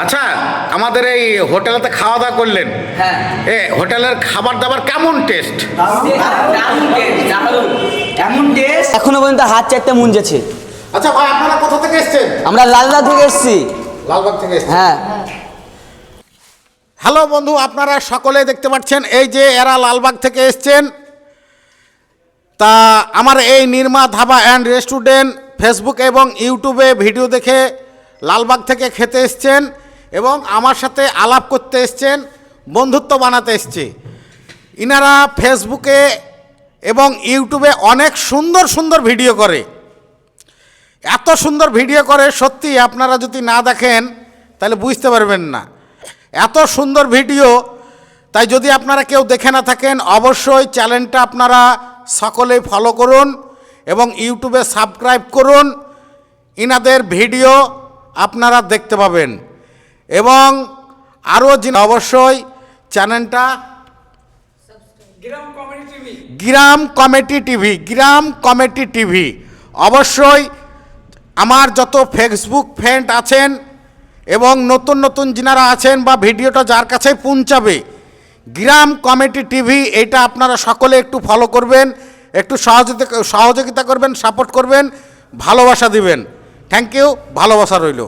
আচ্ছা, আমাদের এই হোটেলেতে খাওয়া দাওয়া করলেন, হ্যাঁ, হোটেলের খাবার দাবার কেমন টেস্ট? এমন টেস্ট এখনো পর্যন্ত হাত চারটে মুঞ্জেছে। আচ্ছা ভাই, আপনারা কোথা থেকে এসেছেন? আমরা লালবাগ থেকে এসেছি। লালবাগ থেকে এসেছেন? হ্যাঁ। হ্যালো বন্ধু, আপনারা সকলে দেখতে পাচ্ছেন এই যে এরা লালবাগ থেকে এসছেন। তা আমার এই Nirma dhaba and restaurant Facebook এবং ইউটিউবে ভিডিও দেখে লালবাগ থেকে খেতে এসছেন এবং আমার সাথে আলাপ করতে এসছেন, বন্ধুত্ব বানাতে এসছে। ইনারা ফেসবুকে এবং ইউটিউবে অনেক সুন্দর সুন্দর ভিডিও করে, এত সুন্দর ভিডিও করে সত্যি আপনারা যদি না দেখেন তাহলে বুঝতে পারবেন না, এত সুন্দর ভিডিও। তাই যদি আপনারা কেউ দেখে না থাকেন অবশ্যই চ্যানেলটা আপনারা সকলেই ফলো করুন এবং ইউটিউবে সাবস্ক্রাইব করুন, ইনাদের ভিডিও আপনারা দেখতে পাবেন। এবং আরও অবশ্যই চ্যানেলটা গ্রাম কমেডি টিভি অবশ্যই আমার যত ফেসবুক ফ্রেন্ড আছেন এবং নতুন নতুন যিনারা আছেন বা ভিডিওটা যার কাছে পৌঁছাবে, গ্রাম কমেডি টিভি এটা আপনারা সকলে একটু ফলো করবেন, একটু সহযোগিতা করবেন, সাপোর্ট করবেন, ভালোবাসা দিবেন। থ্যাংক ইউ, ভালোবাসা রইল।